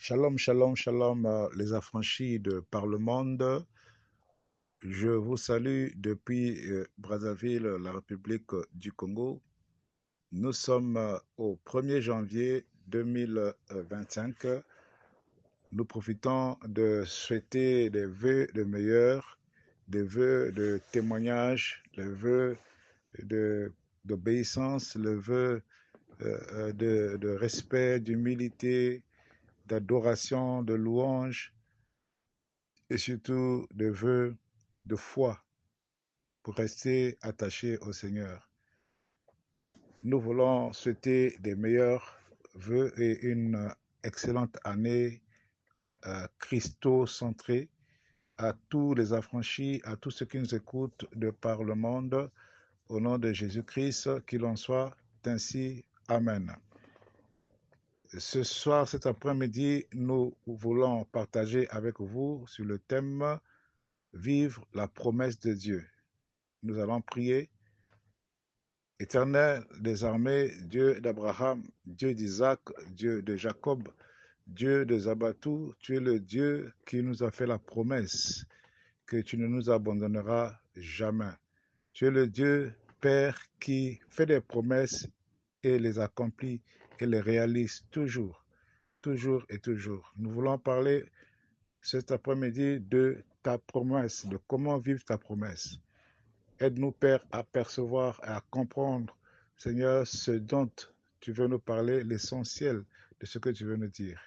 Shalom, shalom, shalom, les affranchis de par le monde. Je vous salue depuis Brazzaville, la République du Congo. Nous sommes au 1er janvier 2025. Nous profitons de souhaiter des vœux de meilleurs, des vœux de témoignage, des vœux d'obéissance, les vœux de respect, d'humilité, d'adoration, de louange et surtout des vœux de foi pour rester attachés au Seigneur. Nous voulons souhaiter des meilleurs vœux et une excellente année Christo-centrée à tous les affranchis, à tous ceux qui nous écoutent de par le monde. Au nom de Jésus-Christ, qu'il en soit ainsi. Amen. Ce soir, cet après-midi, nous voulons partager avec vous sur le thème Vivre la promesse de Dieu. Nous allons prier. Éternel des armées, Dieu d'Abraham, Dieu d'Isaac, Dieu de Jacob, Dieu de Zabatou, tu es le Dieu qui nous a fait la promesse que tu ne nous abandonneras jamais. Tu es le Dieu, Père, qui fait des promesses et les accomplit et les réalise toujours, toujours et toujours. Nous voulons parler cet après-midi de ta promesse, de comment vivre ta promesse. Aide-nous, Père, à percevoir et à comprendre, Seigneur, ce dont tu veux nous parler, l'essentiel de ce que tu veux nous dire.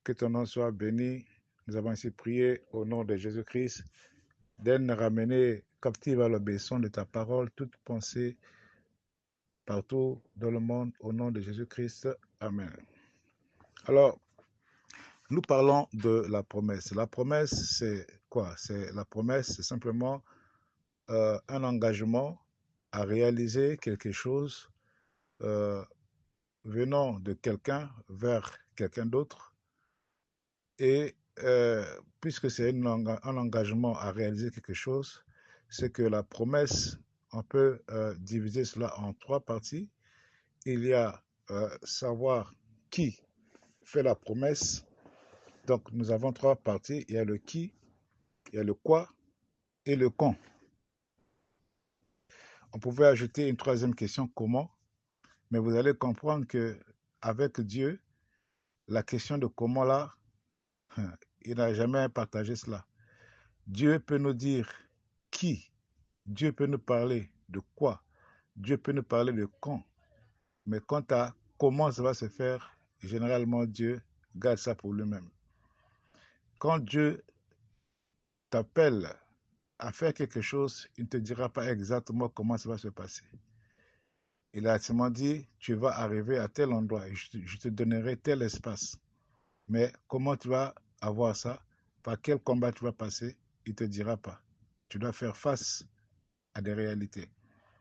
Que ton nom soit béni. Nous avons ainsi prié au nom de Jésus-Christ. D'aide nous ramener captive à l'obéissance de ta parole, toute pensée partout dans le monde, au nom de Jésus-Christ. Amen. Alors, nous parlons de la promesse. La promesse, c'est quoi? La promesse, c'est simplement un engagement à réaliser quelque chose venant de quelqu'un vers quelqu'un d'autre. Et puisque c'est un engagement à réaliser quelque chose, c'est que la promesse, on peut diviser cela en trois parties. Il y a savoir qui fait la promesse. Donc nous avons trois parties. Il y a le qui, il y a le quoi et le quand. On pouvait ajouter une troisième question, comment, mais vous allez comprendre que avec Dieu, la question de comment là, il n'a jamais partagé cela. Dieu peut nous dire qui, Dieu peut nous parler de quoi, Dieu peut nous parler de quand, mais quant à comment ça va se faire, généralement Dieu garde ça pour lui-même. Quand Dieu t'appelle à faire quelque chose, il ne te dira pas exactement comment ça va se passer. Il a seulement dit, tu vas arriver à tel endroit et je te donnerai tel espace. Mais comment tu vas avoir ça, par quel combat tu vas passer, il ne te dira pas. Tu dois faire face à des réalités.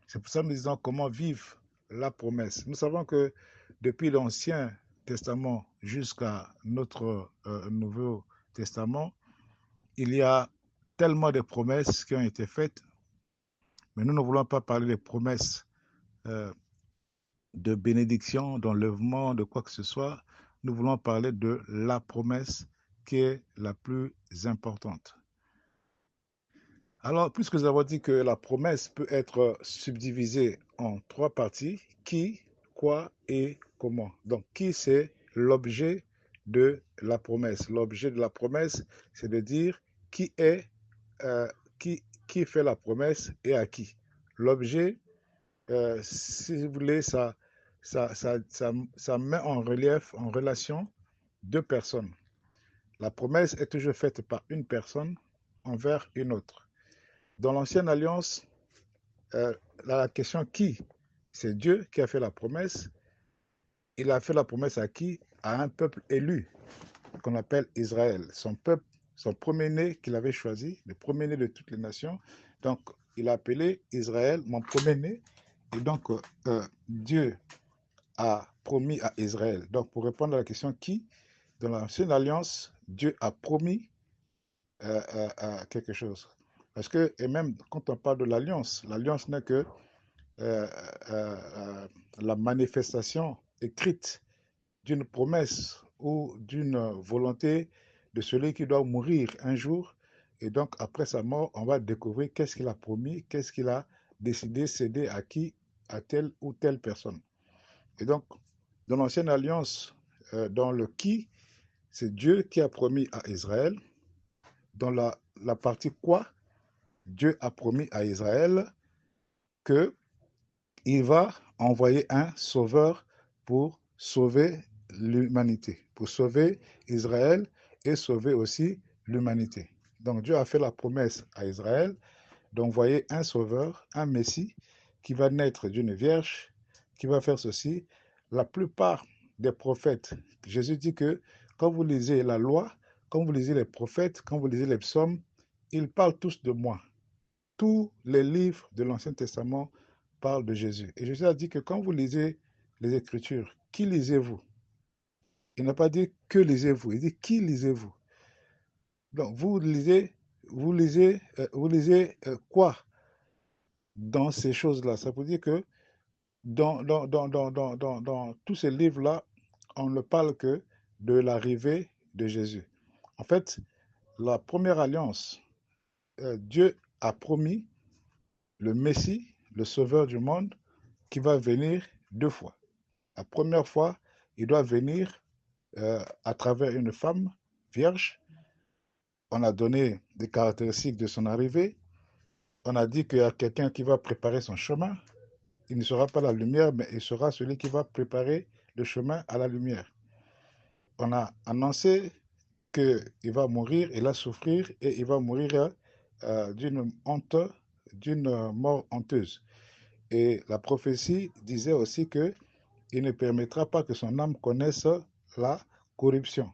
C'est pour ça que nous disons comment vivre la promesse. Nous savons que depuis l'Ancien Testament jusqu'à notre Nouveau Testament, il y a tellement de promesses qui ont été faites, mais nous ne voulons pas parler des promesses euh, de bénédiction, d'enlèvement, de quoi que ce soit. Nous voulons parler de la promesse qui est la plus importante. Alors, puisque nous avons dit que la promesse peut être subdivisée en trois parties, qui, quoi et comment. Donc, qui, c'est l'objet de la promesse. L'objet de la promesse, c'est de dire qui est, euh, qui fait la promesse et à qui. L'objet, si vous voulez, ça met en relief, en relation deux personnes. La promesse est toujours faite par une personne envers une autre. Dans l'Ancienne Alliance, euh, la question qui, c'est Dieu qui a fait la promesse. Il a fait la promesse à qui? À un peuple élu, qu'on appelle Israël. Son peuple, son premier-né qu'il avait choisi, le premier-né de toutes les nations. Donc, il a appelé Israël mon premier-né. Et donc, Dieu a promis à Israël. Donc, pour répondre à la question qui, dans l'Ancienne Alliance, Dieu a promis quelque chose. Parce que, et même quand on parle de l'alliance n'est que euh, euh, la manifestation écrite d'une promesse ou d'une volonté de celui qui doit mourir un jour. Et donc, après sa mort, on va découvrir qu'est-ce qu'il a promis, qu'est-ce qu'il a décidé céder à qui, à telle ou telle personne. Et donc, dans l'ancienne alliance, dans le qui, c'est Dieu qui a promis à Israël. Dans la partie quoi, Dieu a promis à Israël qu'il va envoyer un sauveur pour sauver l'humanité, pour sauver Israël et sauver aussi l'humanité. Donc Dieu a fait la promesse à Israël d'envoyer un sauveur, un Messie, qui va naître d'une vierge, qui va faire ceci. La plupart des prophètes, Jésus dit que quand vous lisez la loi, quand vous lisez les prophètes, quand vous lisez les psaumes, ils parlent tous de moi. Tous les livres de l'Ancien Testament parlent de Jésus. Et Jésus a dit que quand vous lisez les Écritures, qui lisez-vous? Il n'a pas dit que lisez-vous, il dit qui lisez-vous? Donc vous lisez quoi dans ces choses-là? Ça veut dire que dans tous ces livres-là, on ne parle que de l'arrivée de Jésus. En fait, la première alliance, Dieu a promis le Messie, le Sauveur du monde, qui va venir deux fois. La première fois, il doit venir à travers une femme vierge. On a donné des caractéristiques de son arrivée. On a dit qu'il y a quelqu'un qui va préparer son chemin. Il ne sera pas la lumière, mais il sera celui qui va préparer le chemin à la lumière. On a annoncé qu'il va mourir, il va souffrir et il va mourir d'une honte, d'une mort honteuse. Et la prophétie disait aussi qu'il ne permettra pas que son âme connaisse la corruption.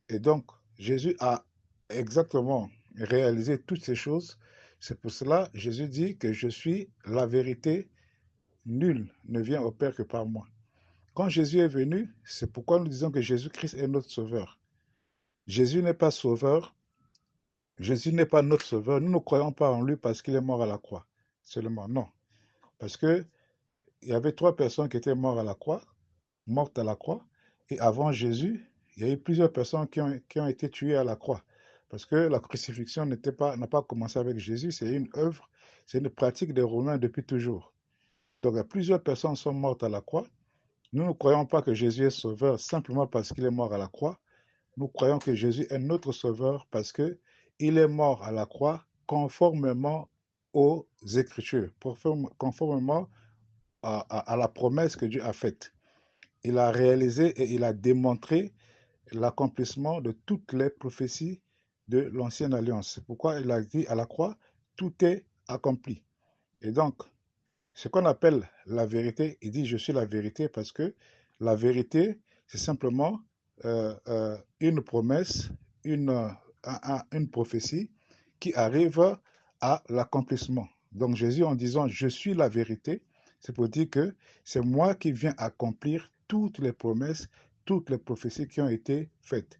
Et donc, Jésus a exactement réalisé toutes ces choses. C'est pour cela que Jésus dit que je suis la vérité, nul ne vient au Père que par moi. Quand Jésus est venu, c'est pourquoi nous disons que Jésus-Christ est notre sauveur. Jésus n'est pas sauveur, Jésus n'est pas notre sauveur. Nous ne croyons pas en lui parce qu'il est mort à la croix. Seulement, non. Parce qu'il y avait trois personnes qui étaient mortes à la croix. Et avant Jésus, il y a eu plusieurs personnes qui ont été tuées à la croix. Parce que la crucifixion n'a pas commencé avec Jésus, c'est une œuvre, c'est une pratique des Romains depuis toujours. Donc, plusieurs personnes sont mortes à la croix. Nous ne croyons pas que Jésus est sauveur simplement parce qu'il est mort à la croix. Nous croyons que Jésus est notre sauveur parce qu'il est mort à la croix conformément aux Écritures, conformément à la promesse que Dieu a faite. Il a réalisé et il a démontré l'accomplissement de toutes les prophéties de l'Ancienne Alliance. C'est pourquoi il a dit à la croix, tout est accompli. Et donc, ce qu'on appelle la vérité, il dit je suis la vérité parce que la vérité, c'est simplement une promesse, une prophétie qui arrive à l'accomplissement. Donc Jésus, en disant je suis la vérité, c'est pour dire que c'est moi qui viens accomplir toutes les promesses, toutes les prophéties qui ont été faites.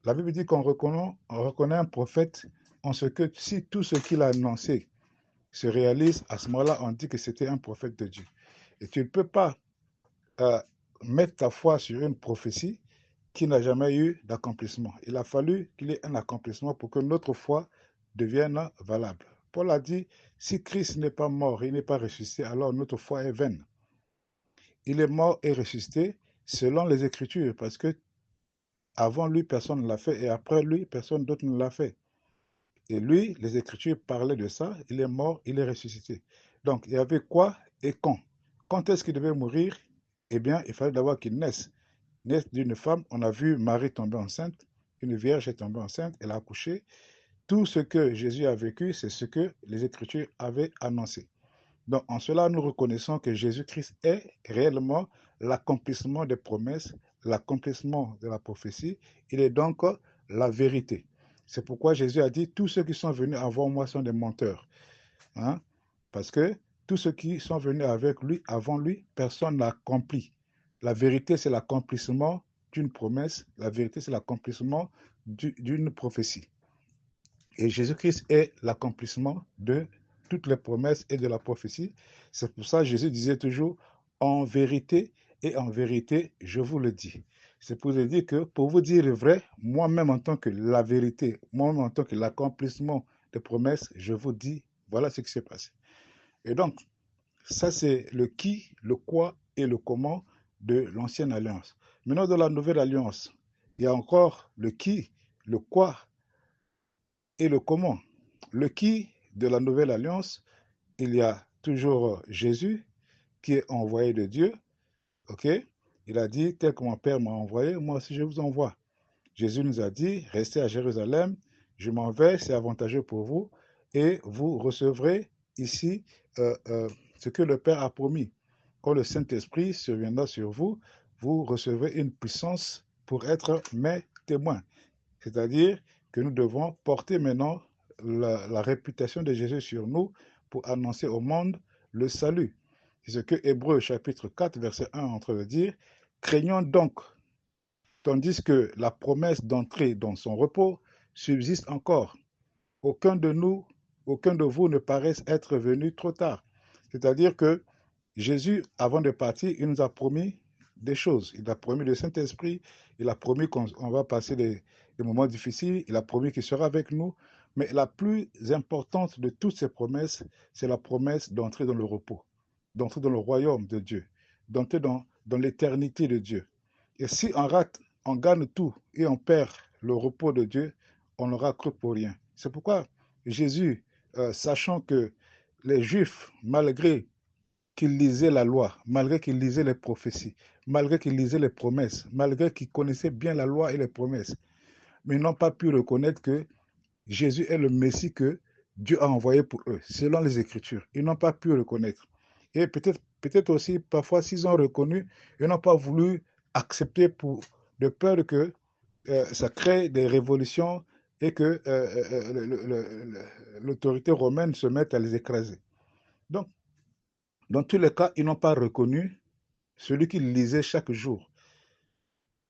La Bible dit on reconnaît un prophète en ce que si tout ce qu'il a annoncé se réalise, à ce moment-là, on dit que c'était un prophète de Dieu. Et tu ne peux pas euh, mettre ta foi sur une prophétie qui n'a jamais eu d'accomplissement. Il a fallu qu'il y ait un accomplissement pour que notre foi devienne valable. Paul a dit, si Christ n'est pas mort, il n'est pas ressuscité, alors notre foi est vaine. Il est mort et ressuscité selon les Écritures, parce que avant lui, personne ne l'a fait, et après lui, personne d'autre ne l'a fait. Et lui, les Écritures parlaient de ça, il est mort, il est ressuscité. Donc, il y avait quoi et quand? Quand est-ce qu'il devait mourir? Eh bien, il fallait d'abord qu'il naisse. Naisse d'une femme, on a vu Marie tomber enceinte, une vierge est tombée enceinte, elle a accouché. Tout ce que Jésus a vécu, c'est ce que les Écritures avaient annoncé. Donc, en cela, nous reconnaissons que Jésus-Christ est réellement l'accomplissement des promesses, l'accomplissement de la prophétie. Il est donc la vérité. C'est pourquoi Jésus a dit, tous ceux qui sont venus avant moi sont des menteurs. Hein? Parce que tous ceux qui sont venus avec lui, avant lui, personne n'a accompli. La vérité, c'est l'accomplissement d'une promesse. La vérité, c'est l'accomplissement d'une prophétie. Et Jésus-Christ est l'accomplissement de toutes les promesses et de la prophétie. C'est pour ça que Jésus disait toujours, en vérité et en vérité, je vous le dis. C'est pour vous dire que, pour vous dire le vrai, moi-même en tant que la vérité, moi-même en tant que l'accomplissement des promesses, je vous dis, voilà ce qui s'est passé. Et donc, ça c'est le qui, le quoi et le comment de l'ancienne alliance. Maintenant, dans la nouvelle alliance, il y a encore le qui, le quoi et le comment. Le qui de la nouvelle alliance, il y a toujours Jésus qui est envoyé de Dieu. Ok? Il a dit, tel que mon Père m'a envoyé, moi aussi je vous envoie. Jésus nous a dit, restez à Jérusalem, je m'en vais, c'est avantageux pour vous, et vous recevrez ici ce que le Père a promis. Quand le Saint-Esprit surviendra sur vous, vous recevrez une puissance pour être mes témoins. C'est-à-dire que nous devons porter maintenant la réputation de Jésus sur nous pour annoncer au monde le salut. C'est ce que Hébreu chapitre 4, verset 1 est en train de dire. Craignons donc, tandis que la promesse d'entrer dans son repos subsiste encore. Aucun de nous, aucun de vous ne paraisse être venu trop tard. C'est-à-dire que Jésus, avant de partir, il nous a promis des choses. Il a promis le Saint-Esprit, il a promis qu'on va passer des moments difficiles, il a promis qu'il sera avec nous. Mais la plus importante de toutes ces promesses, c'est la promesse d'entrer dans le repos, d'entrer dans le royaume de Dieu, d'entrer dans l'éternité de Dieu. Et si on rate, on gagne tout et on perd le repos de Dieu, on n'aura cru pour rien. C'est pourquoi Jésus, sachant que les Juifs, malgré qu'ils lisaient la loi, malgré qu'ils lisaient les prophéties, malgré qu'ils lisaient les promesses, malgré qu'ils connaissaient bien la loi et les promesses, mais ils n'ont pas pu reconnaître que Jésus est le Messie que Dieu a envoyé pour eux, selon les Écritures. Ils n'ont pas pu reconnaître. Et peut-être aussi, parfois, s'ils ont reconnu, ils n'ont pas voulu accepter de peur que ça crée des révolutions et que l'autorité romaine se mette à les écraser. Donc, dans tous les cas, ils n'ont pas reconnu celui qui lisait chaque jour.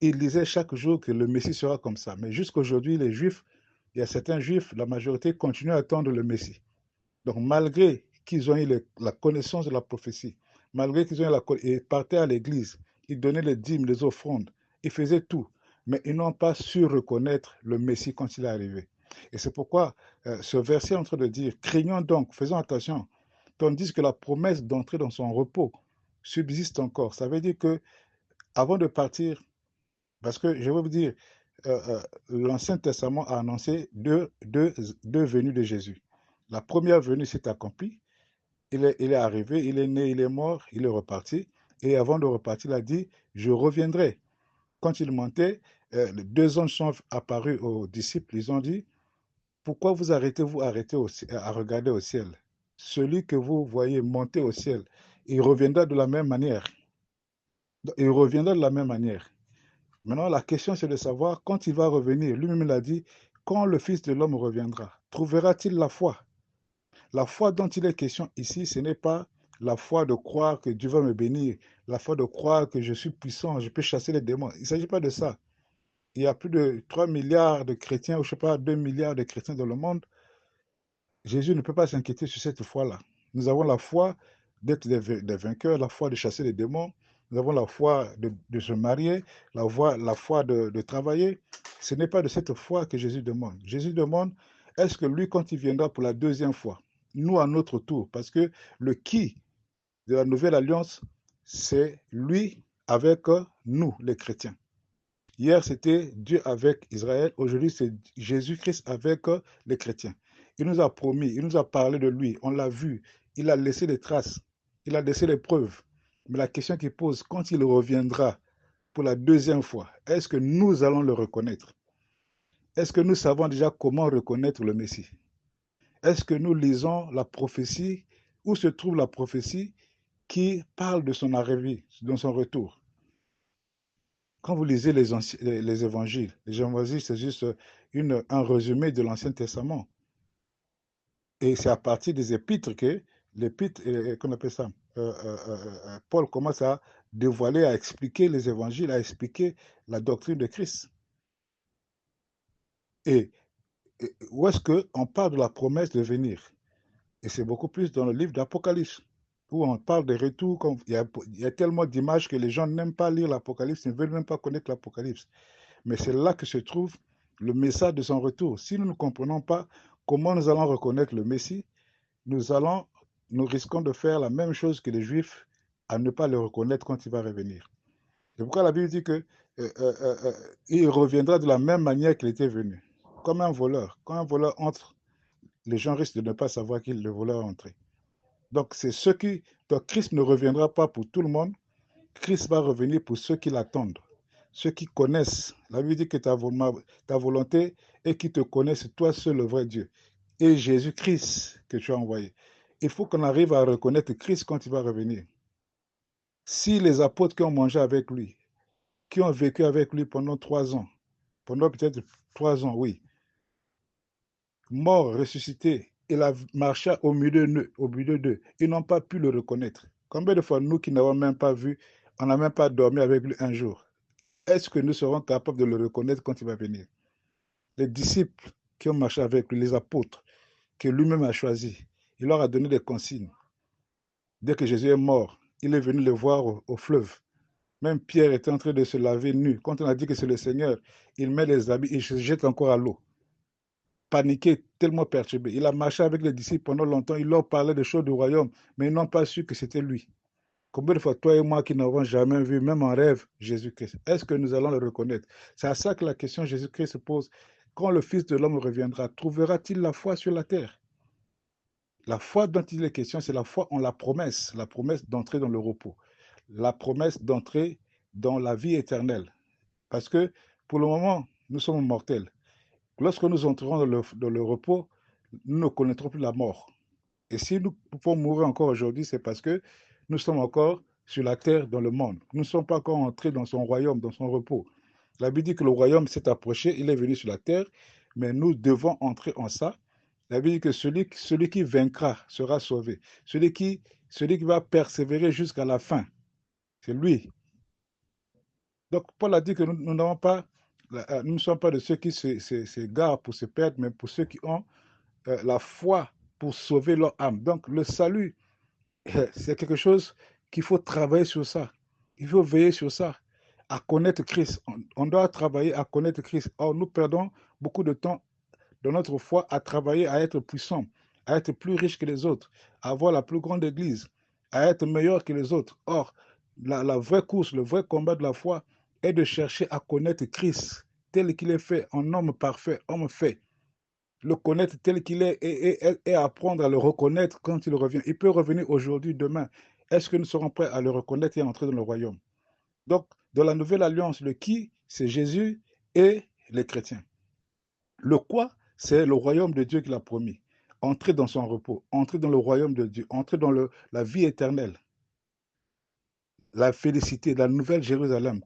Il lisait chaque jour que le Messie sera comme ça. Mais jusqu'à aujourd'hui, les Juifs, il y a certains Juifs, la majorité continue à attendre le Messie. Donc, malgré qu'ils ont eu la connaissance de la prophétie, malgré qu'ils ont eu ils partaient à l'église, ils donnaient les dîmes, les offrandes, ils faisaient tout, mais ils n'ont pas su reconnaître le Messie quand il est arrivé. Et c'est pourquoi ce verset est en train de dire, craignons donc, faisons attention, tandis que la promesse d'entrer dans son repos subsiste encore. Ça veut dire que avant de partir, parce que je vais vous dire, l'Ancien Testament a annoncé deux venues de Jésus. La première venue s'est accomplie, il est arrivé, il est né, il est mort, il est reparti. Et avant de repartir, il a dit, je reviendrai. Quand il montait, les deux anges sont apparus aux disciples, ils ont dit, pourquoi vous arrêtez-vous à regarder au ciel? Celui que vous voyez monter au ciel, il reviendra de la même manière. Il reviendra de la même manière. Maintenant, la question, c'est de savoir quand il va revenir. Lui-même l'a dit, quand le Fils de l'homme reviendra, trouvera-t-il la foi? La foi dont il est question ici, ce n'est pas la foi de croire que Dieu va me bénir, la foi de croire que je suis puissant, je peux chasser les démons. Il ne s'agit pas de ça. Il y a plus de 3 milliards de chrétiens, ou je ne sais pas, 2 milliards de chrétiens dans le monde. Jésus ne peut pas s'inquiéter sur cette foi-là. Nous avons la foi d'être des vainqueurs, la foi de chasser les démons, nous avons la foi de se marier, la foi de travailler. Ce n'est pas de cette foi que Jésus demande. Jésus demande, est-ce que lui, quand il viendra pour la deuxième fois, nous à notre tour, parce que le qui de la nouvelle alliance, c'est lui avec nous, les chrétiens. Hier, c'était Dieu avec Israël. Aujourd'hui, c'est Jésus-Christ avec les chrétiens. Il nous a promis, il nous a parlé de lui. On l'a vu. Il a laissé des traces. Il a laissé les preuves. Mais la question qu'il pose, quand il reviendra pour la deuxième fois, est-ce que nous allons le reconnaître? Est-ce que nous savons déjà comment reconnaître le Messie? Est-ce que nous lisons la prophétie? Où se trouve la prophétie qui parle de son arrivée, de son retour? Quand vous lisez les évangiles, c'est juste un résumé de l'Ancien Testament. Et c'est à partir des épîtres que l'épître, qu'on appelle ça, Paul commence à dévoiler, à expliquer les évangiles, à expliquer la doctrine de Christ. Et où est-ce qu'on parle de la promesse de venir? Et c'est beaucoup plus dans le livre d'Apocalypse. où on parle des retours. Il y a tellement d'images que les gens n'aiment pas lire l'Apocalypse, ne veulent même pas connaître l'Apocalypse. Mais c'est là que se trouve le message de son retour. Si nous ne comprenons pas comment nous allons reconnaître le Messie, nous risquons de faire la même chose que les Juifs, à ne pas le reconnaître quand il va revenir. C'est pourquoi la Bible dit que il reviendra de la même manière qu'il était venu, comme un voleur. Quand un voleur entre, les gens risquent de ne pas savoir qu'il le voleur est entré. Donc, c'est ceux qui. Donc, Christ ne reviendra pas pour tout le monde. Christ va revenir pour ceux qui l'attendent, ceux qui connaissent. La Bible dit que ta volonté est qu'ils te connaissent, toi seul le vrai Dieu, et Jésus-Christ que tu as envoyé. Il faut qu'on arrive à reconnaître Christ quand il va revenir. Si les apôtres qui ont mangé avec lui, qui ont vécu avec lui pendant 3 ans, pendant peut-être 3 ans, oui, mort, ressuscité, il a marché au milieu d'eux. Ils n'ont pas pu le reconnaître. Combien de fois nous qui n'avons même pas vu, on n'a même pas dormi avec lui un jour, est-ce que nous serons capables de le reconnaître quand il va venir? Les disciples qui ont marché avec lui, les apôtres, que lui-même a choisis, il leur a donné des consignes. Dès que Jésus est mort, il est venu le voir au fleuve. Même Pierre était en train de se laver nu. Quand on a dit que c'est le Seigneur, il met les habits, il se jette encore à l'eau. Paniqué, tellement perturbé. Il a marché avec les disciples pendant longtemps, il leur parlait des choses du royaume, mais ils n'ont pas su que c'était lui. Combien de fois, toi et moi qui n'avons jamais vu, même en rêve, Jésus-Christ, est-ce que nous allons le reconnaître? C'est à ça que la question Jésus-Christ se pose. Quand le Fils de l'homme reviendra, trouvera-t-il la foi sur la terre? La foi dont il est question, c'est la foi en la promesse d'entrer dans le repos, la promesse d'entrer dans la vie éternelle. Parce que pour le moment, nous sommes mortels. Lorsque nous entrerons dans le repos, nous ne connaîtrons plus la mort. Et si nous pouvons mourir encore aujourd'hui, c'est parce que nous sommes encore sur la terre, dans le monde. Nous ne sommes pas encore entrés dans son royaume, dans son repos. La Bible dit que le royaume s'est approché, il est venu sur la terre, mais nous devons entrer en ça. La Bible dit que celui qui vaincra sera sauvé. Celui qui va persévérer jusqu'à la fin, c'est lui. Donc Paul a dit que nous n'avons pas, nous ne sommes pas de ceux qui s'égarent pour se perdre, mais pour ceux qui ont la foi pour sauver leur âme. Donc le salut, c'est quelque chose qu'il faut travailler sur ça. Il faut veiller sur ça, à connaître Christ. On doit travailler à connaître Christ. Or, nous perdons beaucoup de temps dans notre foi à travailler à être puissant, à être plus riche que les autres, à avoir la plus grande église, à être meilleur que les autres. Or, la vraie course, le vrai combat de la foi est de chercher à connaître Christ tel qu'il est fait, en homme parfait, homme fait. Le connaître tel qu'il est et apprendre à le reconnaître quand il revient. Il peut revenir aujourd'hui, demain. Est-ce que nous serons prêts à le reconnaître et entrer dans le royaume? Donc, dans la nouvelle alliance, le qui, c'est Jésus et les chrétiens. Le quoi, c'est le royaume de Dieu qu'il a promis. Entrer dans son repos, entrer dans le royaume de Dieu, entrer dans la vie éternelle, la félicité, la nouvelle Jérusalem.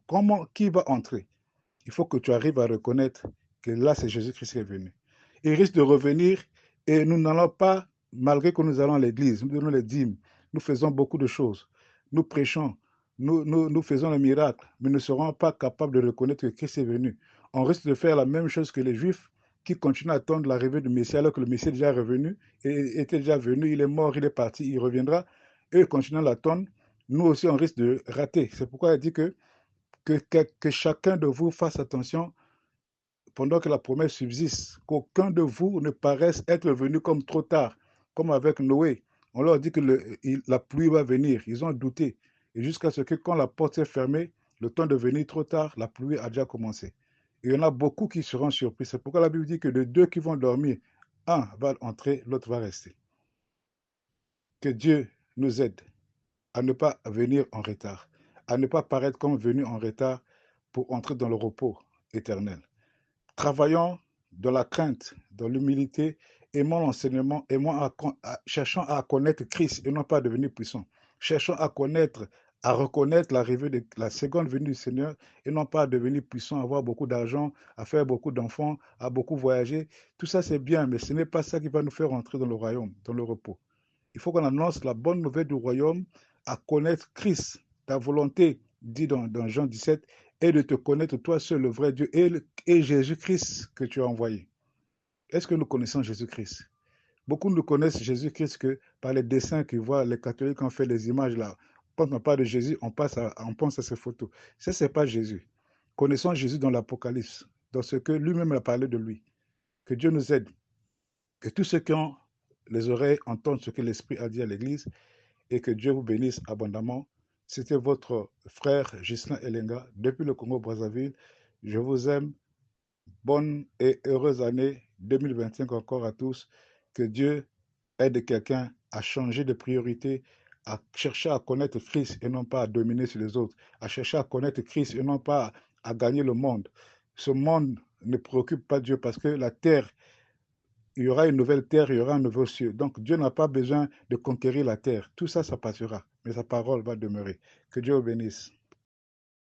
Qui va entrer? Il faut que tu arrives à reconnaître que là, c'est Jésus-Christ qui est venu. Il risque de revenir et nous n'allons pas, malgré que nous allons à l'église, nous donnons les dîmes, nous faisons beaucoup de choses, nous prêchons, nous faisons les miracles, mais nous ne serons pas capables de reconnaître que Christ est venu. On risque de faire la même chose que les Juifs qui continuent à attendre l'arrivée du Messie alors que le Messie est déjà revenu, et était déjà venu, il est mort, il est parti, il reviendra, et ils continuent à l'attendre. Nous aussi, on risque de rater. C'est pourquoi il dit que chacun de vous fasse attention pendant que la promesse subsiste, qu'aucun de vous ne paraisse être venu comme trop tard, comme avec Noé. On leur dit que la pluie va venir. Ils ont douté. Et jusqu'à ce que quand la porte est fermée, le temps de venir trop tard, la pluie a déjà commencé. Et il y en a beaucoup qui seront surpris. C'est pourquoi la Bible dit que de deux qui vont dormir, un va entrer, l'autre va rester. Que Dieu nous aide à ne pas venir en retard, à ne pas paraître comme venu en retard pour entrer dans le repos éternel. Travaillons dans la crainte, dans l'humilité, aimons l'enseignement, cherchons à connaître Christ et non pas à devenir puissant. Cherchons à connaître, à reconnaître l'arrivée de la seconde venue du Seigneur et non pas à devenir puissant, à avoir beaucoup d'argent, à faire beaucoup d'enfants, à beaucoup voyager. Tout ça, c'est bien, mais ce n'est pas ça qui va nous faire entrer dans le royaume, dans le repos. Il faut qu'on annonce la bonne nouvelle du royaume, à connaître Christ. Ta volonté, dit dans Jean 17, est de te connaître toi seul, le vrai Dieu, et Jésus-Christ que tu as envoyé. Est-ce que nous connaissons Jésus-Christ? Beaucoup ne connaissent Jésus-Christ que par les dessins qu'ils voient, les catholiques ont fait les images là. Quand on parle de Jésus, on pense à ces photos. Ça, ce n'est pas Jésus. Connaissons Jésus dans l'Apocalypse, dans ce que lui-même a parlé de lui. Que Dieu nous aide. Que tous ceux qui ont les oreilles entendent ce que l'Esprit a dit à l'Église et que Dieu vous bénisse abondamment. C'était votre frère Ghislain Elenga depuis le Congo-Brazzaville. Je vous aime. Bonne et heureuse année 2025 encore à tous. Que Dieu aide quelqu'un à changer de priorité, à chercher à connaître Christ et non pas à dominer sur les autres, à chercher à connaître Christ et non pas à gagner le monde. Ce monde ne préoccupe pas Dieu parce que la terre, il y aura une nouvelle terre, il y aura un nouveau ciel. Donc Dieu n'a pas besoin de conquérir la terre. Tout ça, ça passera, mais sa parole va demeurer. Que Dieu vous bénisse.